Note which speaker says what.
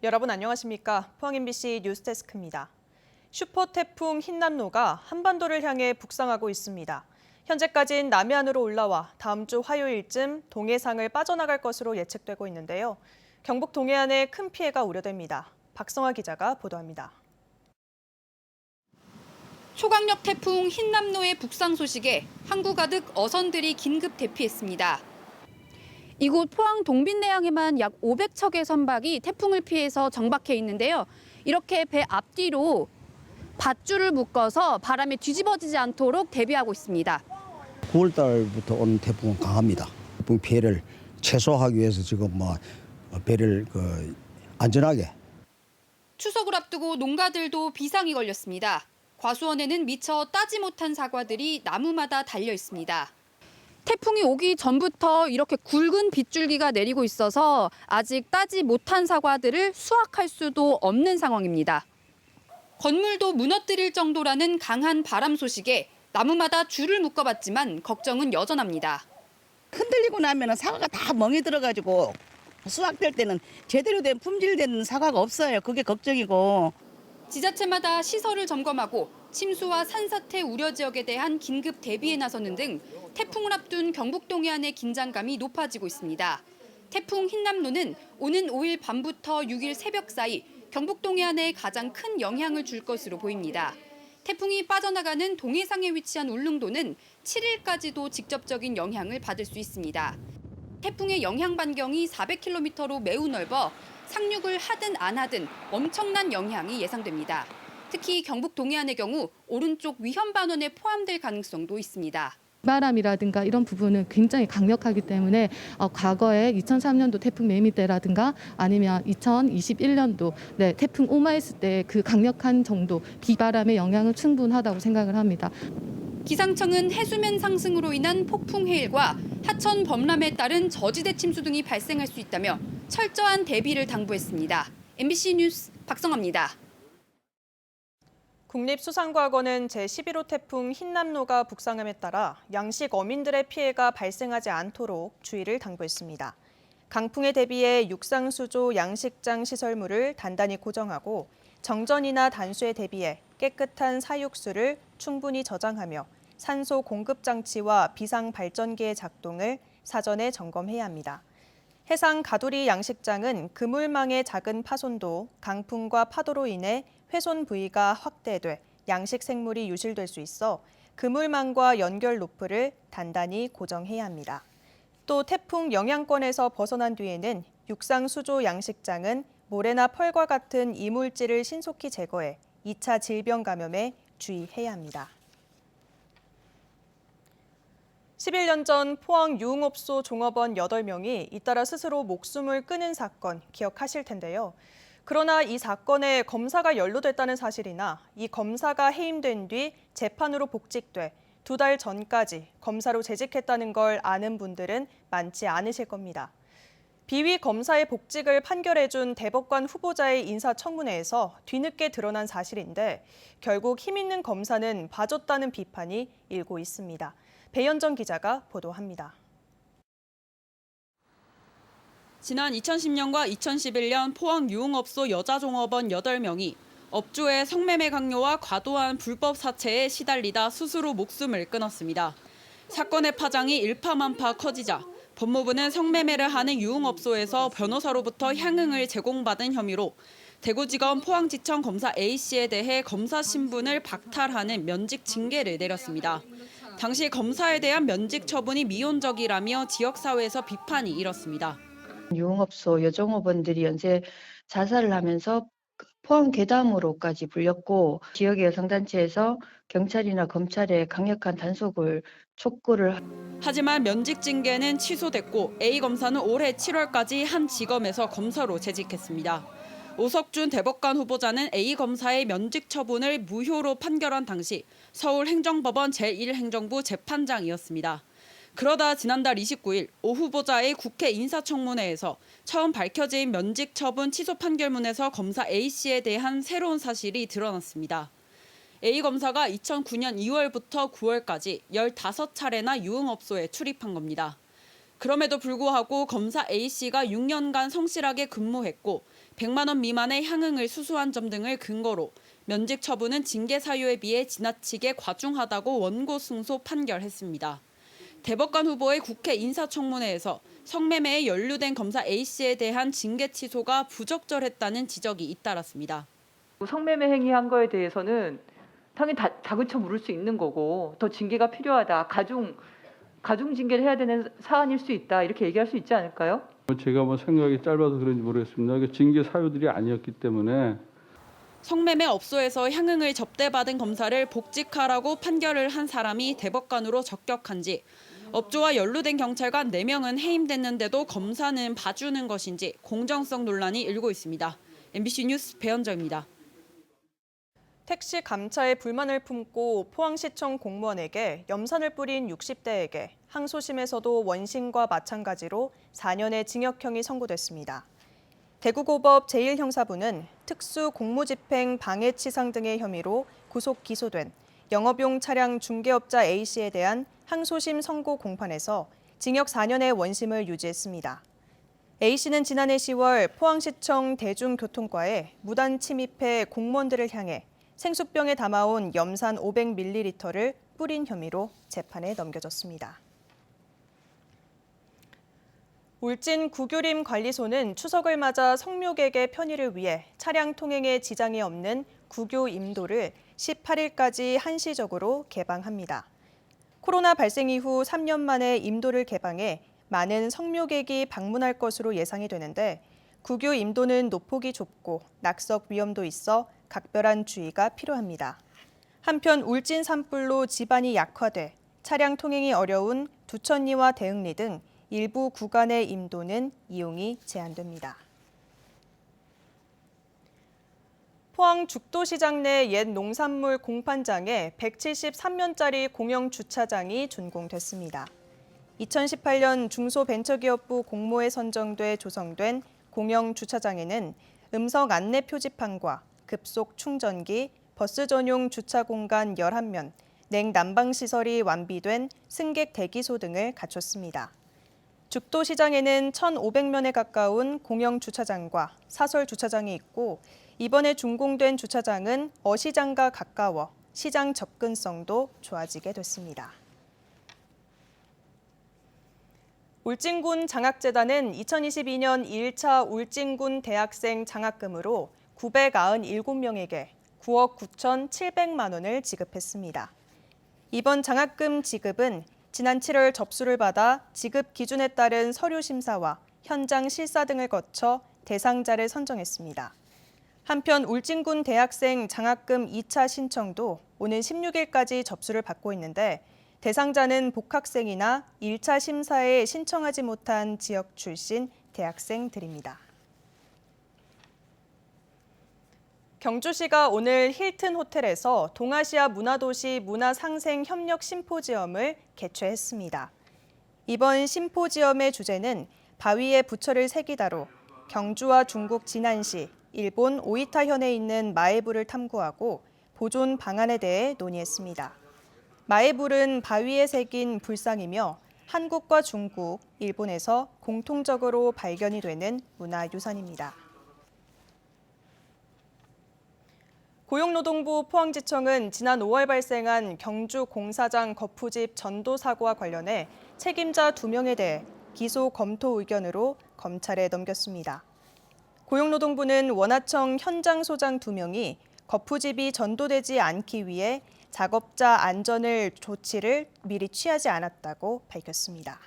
Speaker 1: 여러분 안녕하십니까? 포항 MBC 뉴스데스크입니다. 슈퍼 태풍 흰남노가 한반도를 향해 북상하고 있습니다. 현재까지는 남해안으로 올라와 다음 주 화요일쯤 동해상을 빠져나갈 것으로 예측되고 있는데요. 경북 동해안에 큰 피해가 우려됩니다. 박성화 기자가 보도합니다.
Speaker 2: 초강력 태풍 흰남노의 북상 소식에 항구 가득 어선들이 긴급 대피했습니다. 이곳 포항 동빈내항에만 약 500척의 선박이 태풍을 피해서 정박해 있는데요. 이렇게 배 앞뒤로 밧줄을 묶어서 바람에 뒤집어지지 않도록 대비하고 있습니다.
Speaker 3: 9월 달부터 오는 태풍은 강합니다. 태풍 피해를 최소화하기 위해서 지금 배를 안전하게.
Speaker 2: 추석을 앞두고 농가들도 비상이 걸렸습니다. 과수원에는 미처 따지 못한 사과들이 나무마다 달려 있습니다. 태풍이 오기 전부터 이렇게 굵은 빗줄기가 내리고 있어서 아직 따지 못한 사과들을 수확할 수도 없는 상황입니다. 건물도 무너뜨릴 정도라는 강한 바람 소식에 나무마다 줄을 묶어봤지만 걱정은 여전합니다.
Speaker 4: 흔들리고 나면 사과가 다 멍이 들어가지고 수확될 때는 제대로 된 품질된 사과가 없어요. 그게 걱정이고.
Speaker 2: 지자체마다 시설을 점검하고 침수와 산사태 우려 지역에 대한 긴급 대비에 나서는 등 태풍을 앞둔 경북 동해안의 긴장감이 높아지고 있습니다. 태풍 흰남노는 오는 5일 밤부터 6일 새벽 사이 경북 동해안에 가장 큰 영향을 줄 것으로 보입니다. 태풍이 빠져나가는 동해상에 위치한 울릉도는 7일까지도 직접적인 영향을 받을 수 있습니다. 태풍의 영향 반경이 400km로 매우 넓어 상륙을 하든 안 하든 엄청난 영향이 예상됩니다. 특히 경북 동해안의 경우 오른쪽 위험 반원에 포함될 가능성도 있습니다.
Speaker 5: 바람이라든가 이런 부분은 굉장히 강력하기 때문에 과거에 2003년도 태풍 매미 때라든가 아니면 2021년도 태풍 오마이스 때 그 강력한 정도 비바람의 영향은 충분하다고 생각을 합니다.
Speaker 2: 기상청은 해수면 상승으로 인한 폭풍 해일과 하천 범람에 따른 저지대 침수 등이 발생할 수 있다며 철저한 대비를 당부했습니다. MBC 뉴스 박성아입니다.
Speaker 1: 국립수산과학원은 제11호 태풍 흰남노가 북상함에 따라 양식 어민들의 피해가 발생하지 않도록 주의를 당부했습니다. 강풍에 대비해 육상수조 양식장 시설물을 단단히 고정하고 정전이나 단수에 대비해 깨끗한 사육수를 충분히 저장하며 산소 공급 장치와 비상 발전기의 작동을 사전에 점검해야 합니다. 해상 가두리 양식장은 그물망의 작은 파손도 강풍과 파도로 인해 훼손 부위가 확대돼 양식 생물이 유실될 수 있어 그물망과 연결 로프를 단단히 고정해야 합니다. 또 태풍 영향권에서 벗어난 뒤에는 육상 수조 양식장은 모래나 펄과 같은 이물질을 신속히 제거해 2차 질병 감염에 주의해야 합니다. 11년 전 포항 유흥업소 종업원 8명이 잇따라 스스로 목숨을 끊은 사건 기억하실 텐데요. 그러나 이 사건에 검사가 연루됐다는 사실이나 이 검사가 해임된 뒤 재판으로 복직돼 2달 전까지 검사로 재직했다는 걸 아는 분들은 많지 않으실 겁니다. 비위 검사의 복직을 판결해준 대법관 후보자의 인사청문회에서 뒤늦게 드러난 사실인데 결국 힘 있는 검사는 봐줬다는 비판이 일고 있습니다. 배현정 기자가 보도합니다.
Speaker 6: 지난 2010년과 2011년 포항 유흥업소 여자 종업원 8명이 업주의 성매매 강요와 과도한 불법 사채에 시달리다 스스로 목숨을 끊었습니다. 사건의 파장이 일파만파 커지자 법무부는 성매매를 하는 유흥업소에서 변호사로부터 향응을 제공받은 혐의로 대구지검 포항지청 검사 A씨에 대해 검사 신분을 박탈하는 면직 징계를 내렸습니다. 당시 검사에 대한 면직 처분이 미온적이라며 지역사회에서 비판이 일었습니다.
Speaker 7: 유흥업소 여종업원들이 연쇄 자살을 하면서 포항 괴담으로까지 불렸고 지역의 여성단체에서 경찰이나 검찰에 강력한 단속을 촉구를.
Speaker 6: 하지만 면직 징계는 취소됐고 A 검사는 올해 7월까지 한 지검에서 검사로 재직했습니다. 오석준 대법관 후보자는 A 검사의 면직 처분을 무효로 판결한 당시 서울행정법원 제1행정부 재판장이었습니다. 그러다 지난달 29일 오 후보자의 국회 인사청문회에서 처음 밝혀진 면직 처분 취소 판결문에서 검사 A씨에 대한 새로운 사실이 드러났습니다. A 검사가 2009년 2월부터 9월까지 15차례나 유흥업소에 출입한 겁니다. 그럼에도 불구하고 검사 A씨가 6년간 성실하게 근무했고 100만 원 미만의 향응을 수수한 점 등을 근거로 면직 처분은 징계 사유에 비해 지나치게 과중하다고 원고 승소 판결했습니다. 대법관 후보의 국회 인사청문회에서 성매매에 연루된 검사 A씨에 대한 징계 취소가 부적절했다는 지적이 잇따랐습니다.
Speaker 8: 성매매 행위한 거에 대해서는 당연히 다그쳐 물을 수 있는 거고 더 징계가 필요하다. 가중 징계를 해야 되는 사안일 수 있다. 이렇게 얘기할 수 있지 않을까요?
Speaker 9: 제가 생각이 짧아서 그런지 모르겠습니다. 징계 사유들이 아니었기 때문에.
Speaker 6: 성매매 업소에서 향응을 접대받은 검사를 복직하라고 판결을 한 사람이 대법관으로 적격한지, 업주와 연루된 경찰관 4명은 해임됐는데도 검사는 봐주는 것인지 공정성 논란이 일고 있습니다. MBC 뉴스 배현정입니다.
Speaker 1: 택시 감차에 불만을 품고 포항시청 공무원에게 염산을 뿌린 60대에게 항소심에서도 원심과 마찬가지로 4년의 징역형이 선고됐습니다. 대구고법 제1형사부는 특수 공무집행 방해치상 등의 혐의로 구속 기소된 영업용 차량 중개업자 A씨에 대한 항소심 선고 공판에서 징역 4년의 원심을 유지했습니다. A씨는 지난해 10월 포항시청 대중교통과에 무단 침입해 공무원들을 향해 생수병에 담아온 염산 500ml를 뿌린 혐의로 재판에 넘겨졌습니다. 울진 구규림 관리소는 추석을 맞아 성묘객의 편의를 위해 차량 통행에 지장이 없는 구교 임도를 18일까지 한시적으로 개방합니다. 코로나 발생 이후 3년 만에 임도를 개방해 많은 성묘객이 방문할 것으로 예상이 되는데 구교 임도는 노폭이 좁고 낙석 위험도 있어 각별한 주의가 필요합니다. 한편 울진 산불로 지반이 약화돼 차량 통행이 어려운 두천리와 대흥리 등 일부 구간의 임도는 이용이 제한됩니다. 포항 죽도시장 내 옛 농산물 공판장에 173년짜리 공영 주차장이 준공됐습니다. 2018년 중소벤처기업부 공모에 선정돼 조성된 공영 주차장에는 음성 안내 표지판과 급속 충전기, 버스 전용 주차 공간 11면, 냉난방 시설이 완비된 승객 대기소 등을 갖췄습니다. 죽도시장에는 1,500면에 가까운 공영 주차장과 사설 주차장이 있고 이번에 준공된 주차장은 어시장과 가까워 시장 접근성도 좋아지게 됐습니다. 울진군 장학재단은 2022년 1차 울진군 대학생 장학금으로 997명에게 9억 9,700만 원을 지급했습니다. 이번 장학금 지급은 지난 7월 접수를 받아 지급 기준에 따른 서류 심사와 현장 실사 등을 거쳐 대상자를 선정했습니다. 한편 울진군 대학생 장학금 2차 신청도 오는 16일까지 접수를 받고 있는데 대상자는 복학생이나 1차 심사에 신청하지 못한 지역 출신 대학생들입니다. 경주시가 오늘 힐튼 호텔에서 동아시아 문화도시 문화상생 협력 심포지엄을 개최했습니다. 이번 심포지엄의 주제는 바위에 부처를 새기다로 경주와 중국 진안시, 일본 오이타현에 있는 마에불을 탐구하고 보존 방안에 대해 논의했습니다. 마에불은 바위에 새긴 불상이며 한국과 중국, 일본에서 공통적으로 발견이 되는 문화유산입니다. 고용노동부 포항지청은 지난 5월 발생한 경주 공사장 거푸집 전도 사고와 관련해 책임자 2명에 대해 기소 검토 의견으로 검찰에 넘겼습니다. 고용노동부는 원하청 현장 소장 2명이 거푸집이 전도되지 않기 위해 작업자 안전을 조치를 미리 취하지 않았다고 밝혔습니다.